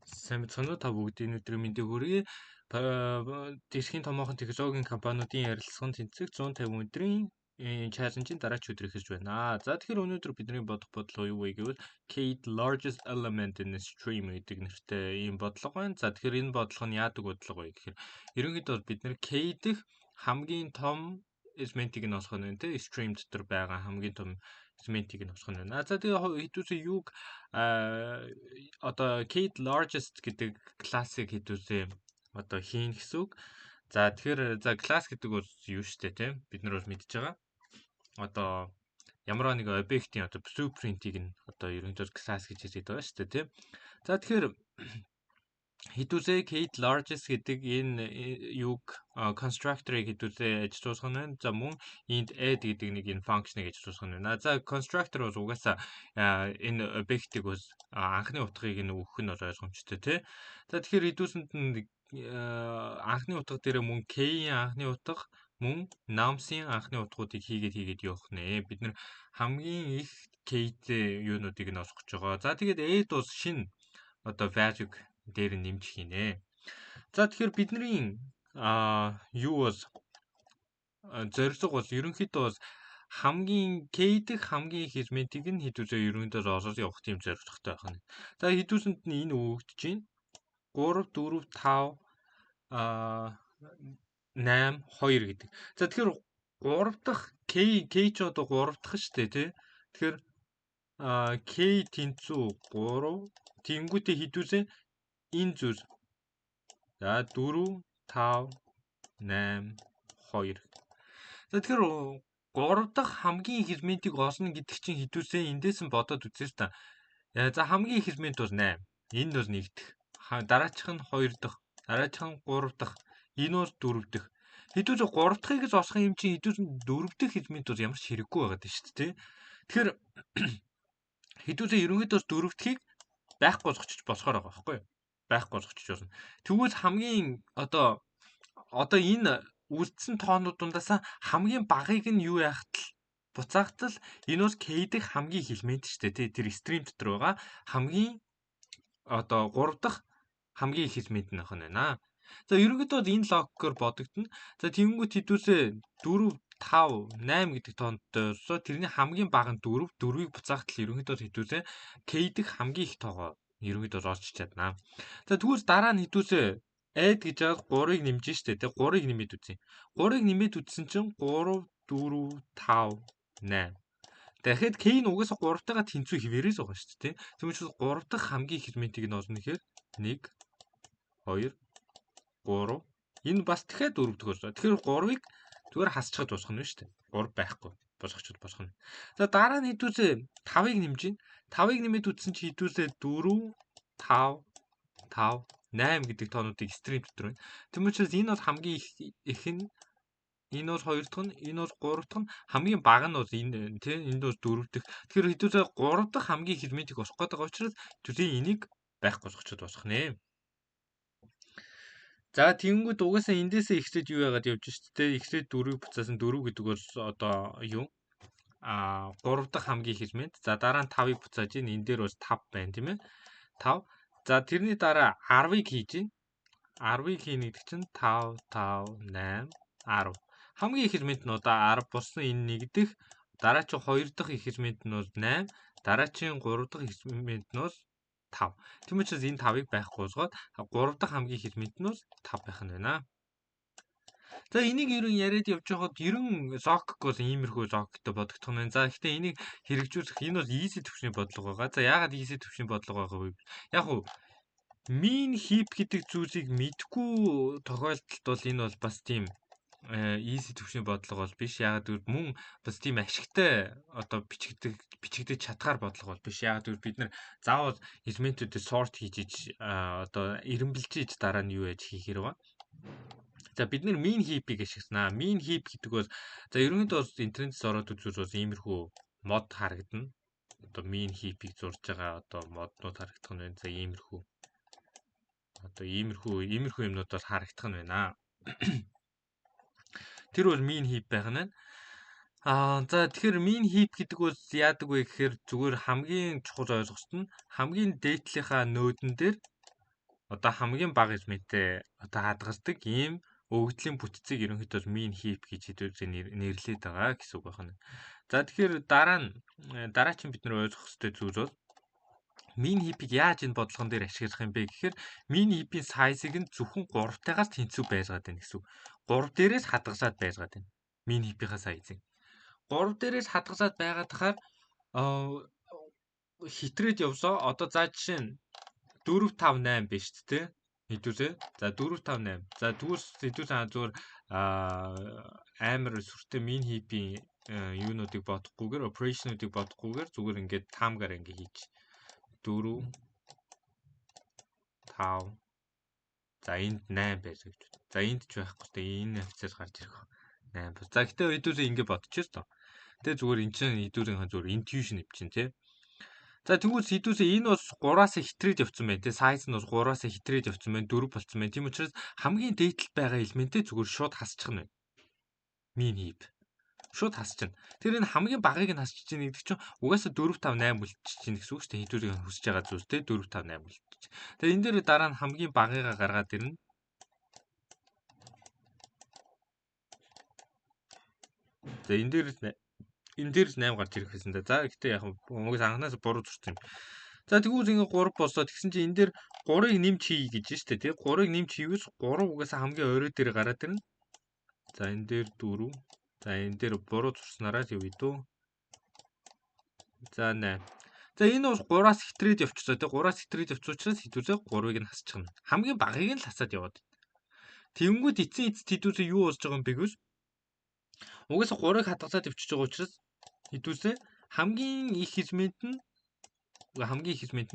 Сайн мэцхан уу та бүгдийн өдрийн мэндийг хүргэе. Дэлхийн томоохон технологийн компаниудын ярилцлагын тэнцвэр 150 өдрийн чаленжийн дараач өдөр эхэлж байна. За тэгэхээр өнөөдөр бидний бодох бодлого юу вэ гэвэл Kate largest element in a stream гэдэг нэртэй ийм бодлого байна. За тэгэхээр энэ бодлого нь яадаг бодлого вэ гэхээр ерөнхийдөө бид нэр Kate-ийн хамгийн том элементийг нь олох нь тэ stream дотор байгаа хамгийн том элементийг нь олох нь байна. За тэгээ хэдүүсээ юуг одоо Kate largest гэдэг классыг хэдүүсээ одоо хийн гэсэн үг. За тэгэхээр за класс гэдэг бол юу штэ тийм бид нар бол мэдж байгаа. Одоо ямар нэг объектийн одоо blueprint-ийг нь одоо ерөнхийдөө класс гэж хэлээд байгаа штэ тийм. За тэгэхээр хэдүүсээ Kate largest гэдэг энэ юг constructor-ыг хэдүүсээ ажилуулах нь байна. За мөн энд add гэдэг нэг энэ function-ыг ажилуулах нь байна. За constructor бол угаасаа энэ объектыг бас анхны утгыг нь өгөх нь ойлгомжтой тий. За тэгэхээр хэдүүсэнд нь анхны утга дээр мөн k-ийн анхны утга мөн nums-ийн анхны утгуудыг хийгээд явах нэ. Бид нэр хамгийн их k-тэй юунуудыг нь олох гэж байгаа. За тэгээд add бас шинэ одоо value дээр нэмж хийнэ. За тэгэхээр бидний юу бол зорилго бол ерөнхийдөө бол хамгийн K-дэх хамгийн их элементийг нь хэдүүсээ ерөнхийдөө олоод явах тийм зорилготой байх нь. За хэдүүсэнд нь энэ өгөгдөж байна. 3 4 5 8 2 гэдэг. За тэгэхээр 3 дахь K ч одоо 3 дахь шүү дээ тий. Тэгэхээр K тэнцүү 3 тэнгүүтээ хэдүүсээ энэ зүйл. За 4 5 8 2. За тэгэхээр 3 дахь хамгийн их элементийг олно гэдэг чинь хэдүүсээ эндээс нь бодоод үзье л та. За хамгийн их элемент бол 8. Энэ бол 1 дэх. Дараачих нь 2 дахь. Дараачих нь 3 дахь. Энэ бол 4 дахь. Хэдүүсээ 3 дахьыг л олох юм чинь хэдүүсээ 4 дахь элемент бол ямар ч хэрэггүй байгаад байна шүү дээ. Тэгэхээр хэдүүсээ ерөнхийдөө 4 дахьыг байхгүй болгочих болохоор байгаа байхгүй юу? Байхгүй болгочих болно. Тэгвэл хамгийн одоо энэ үлдсэн тоонууд дундаас хамгийн багыг нь юу яахт л буцаахт л энэ бол K-дэх хамгийн их элемент шүү дээ тий. Тэр стрим дотор байгаа хамгийн одоо 3 дахь хамгийн их элемент нь байна. За ерөнхийдөө энэ логикоор бодогдно. За тэгэнгүүт хэдүүсээ 4 5 8 гэдэг тоонтой тэрний хамгийн бага нь 4 4-ийг буцаахт л ерөнхийдөө хэдүүсээ K-дэх хамгийн их тоогоо ерөнхийдөө олж чадна. За тэгвэл дараа нь хэдүүсээ add гэж байгаа 3-ыг нэмж штэ тий 3-ыг нэмээд үзье. 3-ыг нэмээд үзсэн чинь 3 4 5 8. Дахиад K нь угаасаа 3-тайгаа тэнцүү хിവэрээс байгаа шүү дээ. Тийм учраас 3 дахь хамгийн их элементийг нь олно гэхээр 1 2 3 энэ бас дахиад 4 дахь болж байгаа. Тэгэхээр 3-ыг зүгээр хасчихад болох нь шүү дээ. 3 байхгүй болгочиход болох нь. За дараа нь хэдүүсээ 5-ыг нэмж гин. 5-ыг нэмээд үзсэн чи хэдүүсээ 4 5 5 8 гэдэг тоонуудыг стрим дотор байна. Тийм учраас энэ бол хамгийн их нь энэ бол 2 дахь нь энэ бол 3 дахь нь хамгийн бага нь бол энэ тий энд бол 4 дахь. Тэгэхээр хэдүүсээ 3 дахь хамгийн их элементийг олох гээд байгаа учраас төсөө энийг байхгүй болгочиход болох нэ. За тэгэнгүүт угаасаа эндээсээ ихсээд юу яагаад явж шүү дээ. Ихсээд 4-ийг буцаасан 4 гэдэг бол одоо юу 3 дахь хамгийн их элемент. За дараа нь 5-ыг буцааж ийн энэ дээр бол 5 байна тийм ээ. 5. За тэрний дараа 10-ыг хийж ийн. 10-ыг хийнэ гэдэг чинь 5 5 8 10. Хамгийн их элемент нь одоо 10 болсон энэ нэгдэх дараачийн 2 дахь их элемент нь бол 8 дараачийн 3 дахь элемент нь бол 5. Тийм учраас энэ 5-ыг байхгүй болгоод 3 дахь хамгийн их элемент нь бол 5 байх нь байна. За энийг ерөн яриад явж байхад ерөн логик бол иймэрхүү логиктой бодогдох нь. За гэхдээ энийг хэрэгжүүлэх энэ бол easy төвшний бодлого байгаа. За яагаад easy төвшний бодлого байгаа вэ? Яг уу mean heap гэдэг зүйлийг мэдгүй тохиолдолд бол энэ бол бас тийм easy төвшний бодлого бол биш. Яагаад гэвэл мөн бас тийм ашигтай одоо бичигдэж чадхаар бодлого бол биш. Яагаад гэвэл бид нар заавал элементүүдээ sort хийж одоо эренбэлжиж дараа нь юу яаж хийх хэрэг байна. За бид нар mean heap-ийг ашиглана. Mean heap гэдэг бол за ерөнхийдөө бол интернетээс ороод үзвэл бол иймэрхүү мод харагдана. Одоо mean heap-ийг зурж байгаа одоо моднууд харагдах нь байна. За иймэрхүү одоо иймэрхүү юмнууд бол харагдах нь байна. Тэр бол mean heap байх нь. За тэгэхээр mean heap гэдэг бол яадаг вэ гэхээр зүгээр хамгийн чухал ойлголт нь хамгийн дээдлийнхаа нөөдөн дээр одоо хамгийн бага элементтэй одоо хадгалдаг ийм өгөгдлийн бүтцийг ерөнхийдөө min heap гэж нэрлэдэг байгаа гэсэн үг байна. За тэгэхээр дараа чинь бид нэр ойлгох хэрэгтэй зүйл бол min heap-ийг яаж энэ бодлогон дээр ашиглах юм бэ гэхээр min heap-ийн size-ыг нь зөвхөн 3-тайгаас тэнцүү байжгаад байна гэсэн үг. 3 дээрээс хадгалаад байжгаад байна. Min heap-ийнхаа size-ыг 3 дээрээс хадгалаад байгаад тахаар хитрээд явсоо одоо за жишээ нь 4 5 8 биш үү те хэдүүлээ за 4 5 8 за түүс хэдүүлээ зүгээр амар сүртэй min heap-ийн юунуудыг бодохгүйгээр operation-уудыг бодохгүйгээр зүгээр ингээд таамгаар ингээд хийж 4 5 за энд 8 байж гэж. За энд ч байхгүй те энэ хавцаас гарч ирэх 8. За гэтээ хэдүүлээ ингээд бодчихъя тоо. Тэгээ зүгээр эн чинь хэдүүлээ зүгээр intuition өвчин те. За тэгвэл сэдвүүсээ энэ бас 3-аас хитрээд явцсан байна те. Size нь бас 3-аас хитрээд явцсан байна. 4 болцсон байна. Тийм учраас хамгийн дээдлэл байгаа элементээ зүгээр шууд хасчих нь байна. Min heap. Шууд хасчихна. Тэр энэ хамгийн багыг нь хасчих чинь гэдэг чинь угаасаа 4 5 8 үлдчих чинь гэсэн үг шүү дээ. Хэдүүлийг хүсэж байгаа зүйлс те 4 5 8 үлдчих. Тэгээ энэ дээр дараа нь хамгийн багыгаа гаргаад ирнэ. За энэ дээр 8 гарч ирэх гэсэн дээ. За гэтээ яг угаас анханаас буруу зурсан юм. За тэгвэл ингээ 3 болсоо тэгсэн чинь энэ дээр 3-ыг нэмж хий гэж штэ тий. 3-ыг нэмж хийвээс 3 угаасаа хамгийн орой дээр гараад ирнэ. За энэ дээр 4. За энэ дээр буруу зурснараа юу вэ дөө? За 8. За энэ бас 3-аас хитрээд явчихлаа тий. 3-аас хитрээд явц учраас хэдүүлээ 3-ыг нь хасчихна. Хамгийн багыг нь л хасаад яваад. Тэнгүүд эцсийн эцэд хэдүүлээ юу болж байгаа юм бэ гэвэл угаасаа 3-ыг хадгалаад явчихж байгаа учраас хэдүүлээ хамгийн их элемент нь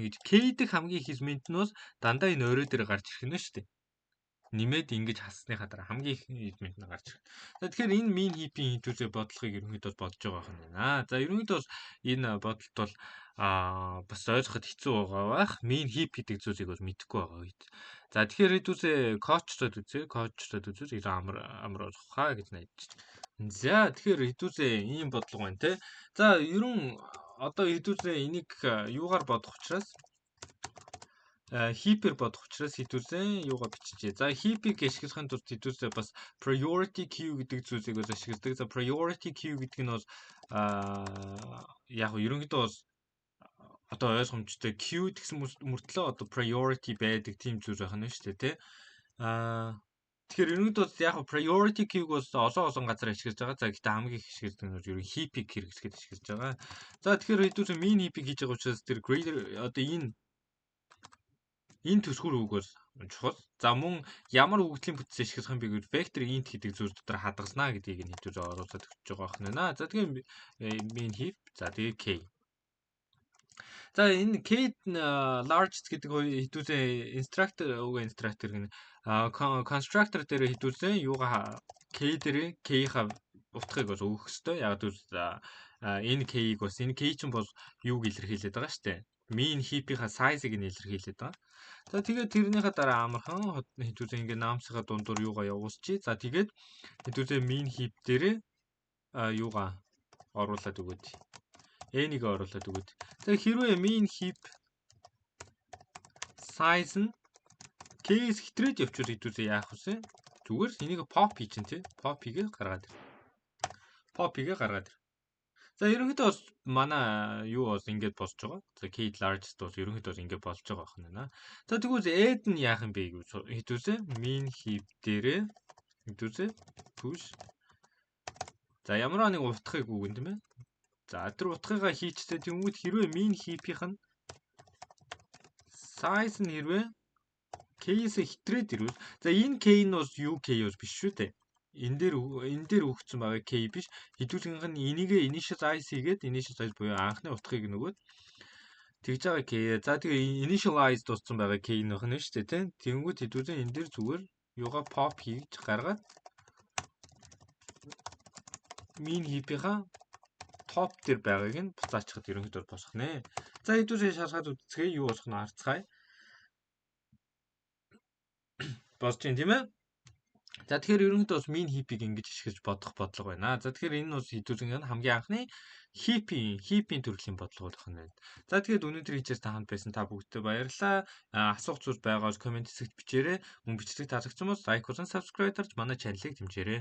гэж K дэх хамгийн их элемент нь бас дандаа энэ орой дээр гарч ирэх нь шүү дээ. Нэмээд ингэж хассныхаа дараа хамгийн их элемент нь гарч ирэх. За тэгэхээр энэ min heap-ийн хэдүүлээ бодлогыг ерөнхийдөө бодож байгаа юм байна. За ерөнхийдөө энэ бодолт бол бас ойлгоход хэцүү байгаа бах. Min heap гэдэг зүйлийг бол мэдэхгүй байгаа үед. За тэгэхээр хэдүүлээ коучроод үзье амар хаа гэж найдаж. За тэгэхээр хэдүүлээ ийм бодлого байна те. За ерөн одоо хэдүүлээ энийг юугаар бодох учраас heap-ээр бодох учраас хэдүүлээ юугаар биччихье. За heap-ийг ашиглахын тулд хэдүүлээ бас priority queue гэдэг зүйлийг бас ашигладаг. За priority queue гэдэг нь бол яг ерөнхийдөө бас одоо ойлгомжтой queue гэсэн мөртлөө одоо priority байдаг тийм зүйл байх нь шүү дээ тий. Тэгэхээр ерөнхийдөө яг priority queue-г бол олон газар ашиглаж байгаа. За гэхдээ хамгийн их ашигладаг нь ерөн heap-ийг хэрэглэхэд ашиглаж байгаа. За тэгэхээр хэдүүлээ min heap-ийг хийж байгаа учраас тэр greater одоо энэ төсгөр үг бол чухал. За мөн ямар өгөгдлийн бүтц ашиглах юм бэ гэвэл vector int гэдэг зүйл дотор хадгалнаа гэдгийг нь хэдүүлээ оруулаад өгч байгаа байна. За тэгээ min heap за тэгээ k. За энэ k largest гэдэг хэдүүлээ instructor гэнэ constructor дээр хэдүүлээ юугаа k дээр k-ийнхаа утгыг бол өгөх ёстой. Яг л энэ k-ийг бас энэ k чинь бол юуг илэрхийлээд байгаа шүү дээ. Min heap-ийнхаа size-ыг нь илэрхийлээд байгаа. За тэгээд тэрнийхээ дараа амархан хэдүүлээ ингээ наамсынхаа дундуур юугаа явуулчих. За тэгээд хэдүүлээ min heap дээр юугаа оруулаад өгөөд. N-ийг оруулаад өгөөд. За хэрвээ min heap size нь k-с хитрээд явчихвал хэдүүлээ яах вэ? Зүгээр энийг pop хийчин тий. Pop-ийг гаргаад ир. Pop-ийг гаргаад ир. За ерөнхийдөө бас манай юу бол ингэж болж байгаа. За k largest бол ерөнхийдөө ингэж болж байгаа байна. За тэгвэл add нь яах юм бэ гэж хэдүүлээ min heap дээрээ хэдүүлээ push. За ямар нэг утгыг үгэн тийм ээ. За тэр утгыгаа хийчтэй тэнгууд хэрвээ min heap-ийнх нь size нь хэрвээ k-с хитрээд ирвэл за энэ k нь бас u k бас биш шүү дээ. Энэ дээр өгсөн байгаа k биш. Хэдүүлгийнх нь энийг initialize хийгээд initialize буюу анхны утгыг нөгөөд тэгж байгаа k. За тэгээ initialize дууссан байгаа k-нөх нь шүү дээ тийм. Тэнгүүд хэдүүлээ энэ дээр зүгээр юугаа pop хийж гаргаад min heap-ийнхаа top дээр байгааг нь буцаачихад ерөнхийдөө босох нэ. За хэдүүлээ шалгаад үзцгээе юу болох нь харцгаая. Босч юм тийм ээ. За тэгэхээр ерөнхийдөө бас мин хипийг ингэж ишгэж бодох бодлого байна. За тэгэхээр энэ бас хэдүүлэн хамгийн анхны хипийн төрлийн бодлого болох нь байна. За тэгээд өнөөдөр хийжээс та хамт байсан та бүгдтэй баярлалаа. Асуух зүйл байгаа бол комент хэсэгт бичээрэй. Мөн бичлэг таалагдсан бол лайк болон subscribe дарж манай чаналыг дэмжээрэй.